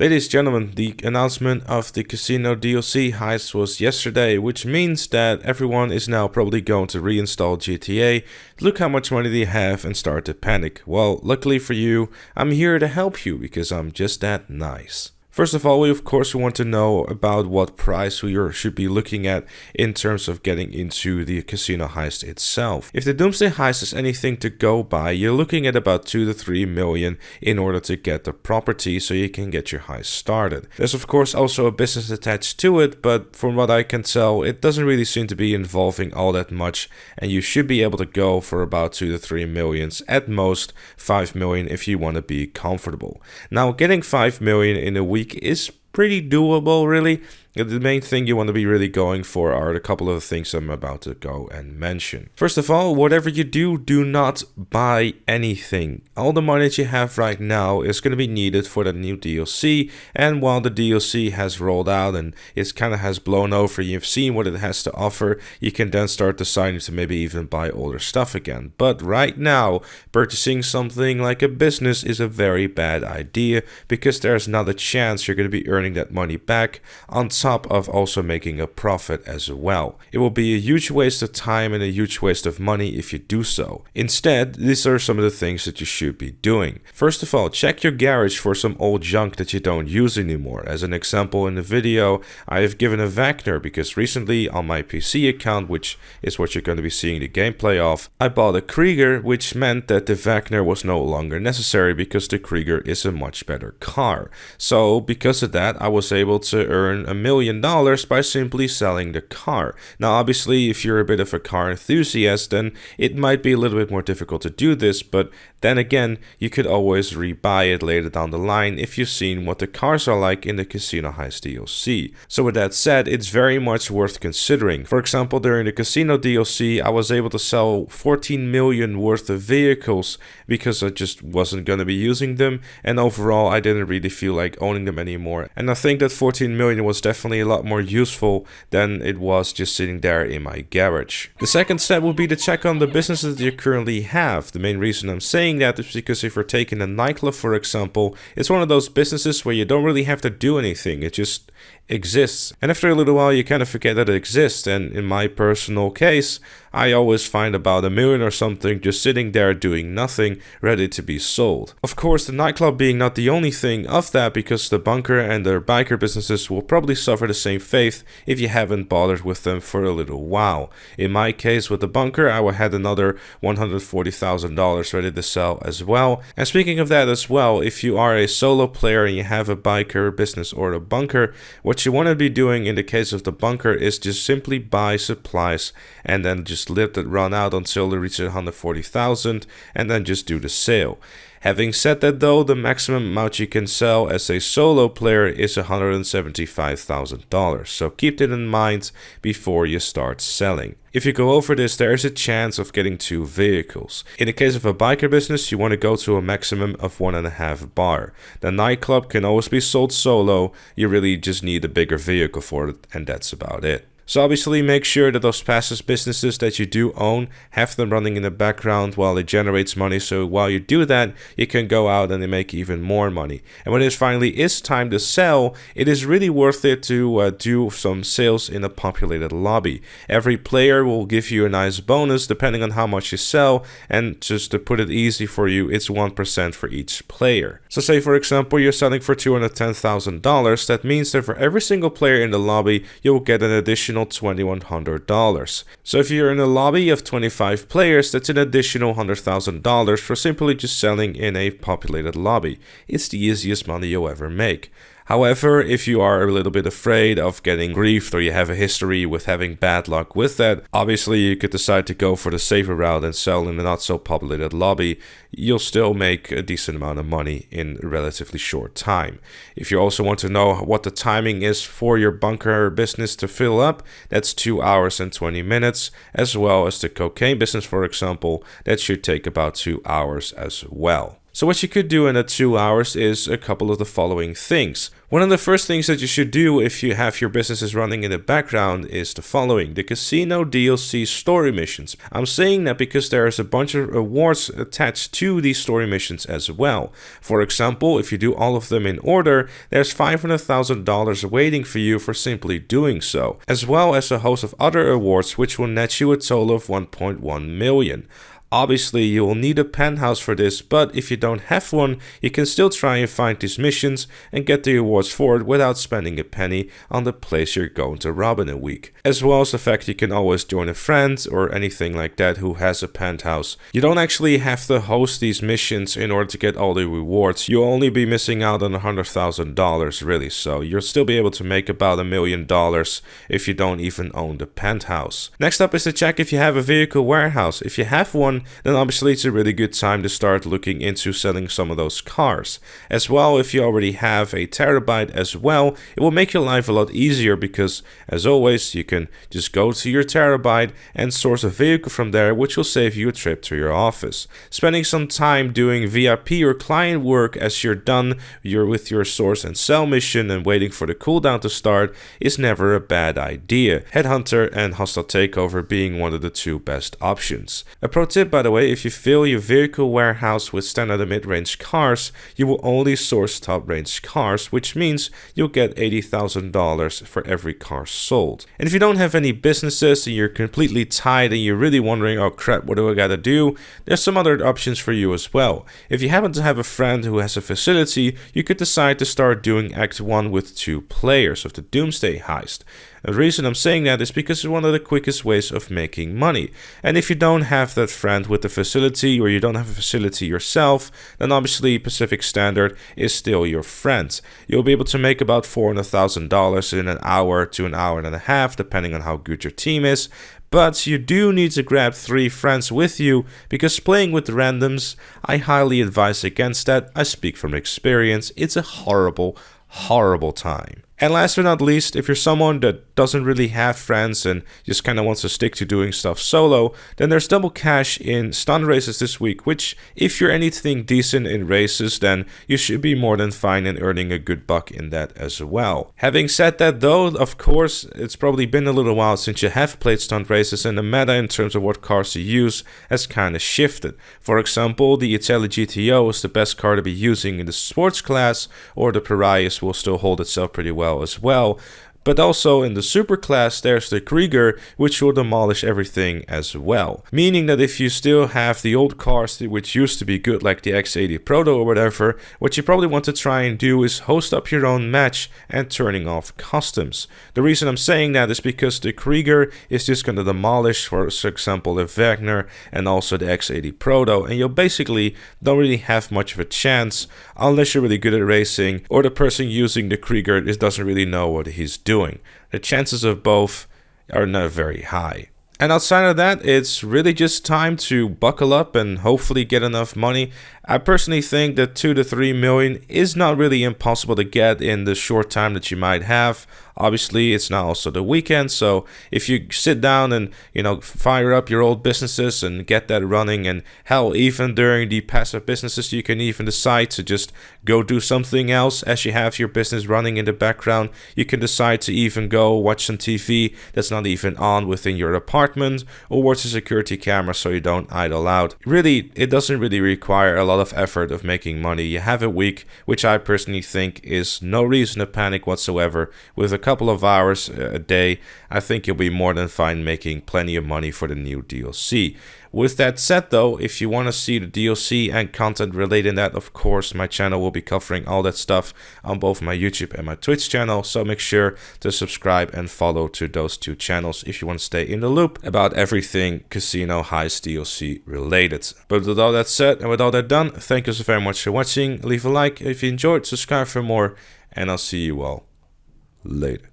Ladies and gentlemen, the announcement of the Casino DLC heist was yesterday, which means that everyone is now probably going to reinstall GTA, look how much money they have and start to panic. Well, luckily for you, I'm here to help you because I'm just that nice. First of all, we of course want to know about what price we should be looking at in terms of getting into the casino heist itself. If the Doomsday Heist is anything to go by, you're looking at about 2 to 3 million in order to get the property so you can get your heist started. There's of course also a business attached to it, but from what I can tell, it doesn't really seem to be involving all that much, and you should be able to go for about 2 to 3 millions, at most 5 million if you want to be comfortable. Now, getting 5 million in a week is pretty doable, really. The main thing you want to be really going for are a couple of things I'm about to go and mention. First of all, whatever you do, do not buy anything. All the money that you have right now is going to be needed for the new DLC, and while the DLC has rolled out and it kind of has blown over, you've seen what it has to offer, you can then start deciding to maybe even buy older stuff again. But right now, purchasing something like a business is a very bad idea because there's not a chance you're going to be earning that money back on top of also making a profit as well. It will be a huge waste of time and a huge waste of money if you do so. Instead, these are some of the things that you should be doing. First of all, check your garage for some old junk that you don't use anymore. As an example in the video, I have given a Wagner because recently on my PC account, which is what you're going to be seeing the gameplay of, I bought a Krieger, which meant that the Wagner was no longer necessary because the Krieger is a much better car. So because of that, I was able to earn $1 million by simply selling the car. Now obviously if you're a bit of a car enthusiast, then it might be a little bit more difficult to do this, but then again, you could always rebuy it later down the line if you've seen what the cars are like in the Casino Heist DLC. So with that said, it's very much worth considering. For example, during the Casino DLC, I was able to sell 14 million worth of vehicles because I just wasn't going to be using them, and overall I didn't really feel like owning them anymore. And I think that 14 million was definitely a lot more useful than it was just sitting there in my garage. The second step would be to check on the businesses that you currently have. The main reason I'm saying that is because if you're taking a nightclub, for example, it's one of those businesses where you don't really have to do anything. It just exists. And after a little while, you kind of forget that it exists. And in my personal case, I always find about $1 million or something just sitting there doing nothing, ready to be sold. Of course, the nightclub being not the only thing of that, because the bunker and their biker businesses will probably suffer the same fate if you haven't bothered with them for a little while. In my case with the bunker, I had another $140,000 ready to sell as well. And speaking of that as well, if you are a solo player and you have a biker business or a bunker, what you want to be doing in the case of the bunker is just simply buy supplies and then just let it run out until it reaches 140,000 and then just do the sale. Having said that though, the maximum amount you can sell as a solo player is $175,000, so keep that in mind before you start selling. If you go over this, there is a chance of getting 2 vehicles. In the case of a biker business, you want to go to a maximum of 1.5 bar. The nightclub can always be sold solo, you really just need a bigger vehicle for it, and that's about it. So obviously make sure that those passive businesses that you do own, have them running in the background while it generates money, so while you do that, you can go out and make even more money. And when it finally is time to sell, it is really worth it to do some sales in a populated lobby. Every player will give you a nice bonus depending on how much you sell, and just to put it easy for you, it's 1% for each player. So say for example you're selling for $210,000, that means that for every single player in the lobby, you'll get an additional $2,100. So if you're in a lobby of 25 players, that's an additional $100,000 for simply just selling in a populated lobby. It's the easiest money you'll ever make. However, if you are a little bit afraid of getting griefed or you have a history with having bad luck with that, obviously you could decide to go for the safer route and sell in a not so populated lobby. You'll still make a decent amount of money in a relatively short time. If you also want to know what the timing is for your bunker business to fill up, that's 2 hours and 20 minutes, as well as the cocaine business, for example, that should take about 2 hours as well. So what you could do in the 2 hours is a couple of the following things. One of the first things that you should do if you have your businesses running in the background is the following: the Casino DLC story missions. I'm saying that because there's a bunch of rewards attached to these story missions as well. For example, if you do all of them in order, there's $500,000 waiting for you for simply doing so, as well as a host of other awards which will net you a total of 1.1 million. Obviously, you will need a penthouse for this, but if you don't have one, you can still try and find these missions and get the rewards for it without spending a penny on the place you're going to rob in a week. As well as the fact you can always join a friend or anything like that who has a penthouse. You don't actually have to host these missions in order to get all the rewards. You'll only be missing out on $100,000 really, so you'll still be able to make about $1 million if you don't even own the penthouse. Next up is to check if you have a vehicle warehouse. If you have one, then obviously it's a really good time to start looking into selling some of those cars. As well, if you already have a terabyte as well, it will make your life a lot easier because, as always, you can just go to your terabyte and source a vehicle from there, which will save you a trip to your office. Spending some time doing VIP or client work as you're done with your source and sell mission and waiting for the cooldown to start is never a bad idea. Headhunter and Hostile Takeover being one of the two best options. A pro tip, by the way: if you fill your vehicle warehouse with standard and mid-range cars, you will only source top-range cars, which means you'll get $80,000 for every car sold. And if you don't have any businesses and you're completely tied and you're really wondering, oh crap, what do I gotta do? There's some other options for you as well. If you happen to have a friend who has a facility, you could decide to start doing Act 1 with 2 players of the Doomsday Heist. The reason I'm saying that is because it's one of the quickest ways of making money. And if you don't have that friend with the facility, or you don't have a facility yourself, then obviously Pacific Standard is still your friend. You'll be able to make about $400,000 in an hour to an hour and a half, depending on how good your team is. But you do need to grab 3 friends with you, because playing with randoms, I highly advise against that. I speak from experience. It's a horrible time. And last but not least, if you're someone that doesn't really have friends and just kind of wants to stick to doing stuff solo, then there's double cash in stunt races this week, which if you're anything decent in races, then you should be more than fine in earning a good buck in that as well. Having said that though, of course, it's probably been a little while since you have played stunt races, and the meta in terms of what cars to use has kind of shifted. For example, the Italy GTO is the best car to be using in the sports class, or the Parias will still hold itself pretty well as well. But also in the super class there's the Krieger, which will demolish everything as well. Meaning that if you still have the old cars which used to be good, like the X80 Proto or whatever, what you probably want to try and do is host up your own match and turning off customs. The reason I'm saying that is because the Krieger is just going to demolish, for example, the Wagner and also the X80 Proto, and you basically don't really have much of a chance unless you're really good at racing, or the person using the Krieger doesn't really know what he's doing. The chances of both are not very high. And outside of that, it's really just time to buckle up and hopefully get enough money. I personally think that 2 to 3 million is not really impossible to get in the short time that you might have. Obviously, it's now also the weekend, so if you sit down and, fire up your old businesses and get that running, and hell, even during the passive businesses, you can even decide to just go do something else as you have your business running in the background. You can decide to even go watch some TV that's not even on within your apartment, or watch a security camera so you don't idle out. Really, it doesn't really require a lot of effort of making money. You have a week, which I personally think is no reason to panic whatsoever. With a couple of hours a day, I think you'll be more than fine making plenty of money for the new DLC. With that said though, if you want to see the DLC and content related to that, of course, my channel will be covering all that stuff on both my YouTube and my Twitch channel, so make sure to subscribe and follow to those 2 channels if you want to stay in the loop about everything Casino Heist DLC related. But with all that said and with all that done, thank you so very much for watching. Leave a like if you enjoyed, subscribe for more, and I'll see you all later.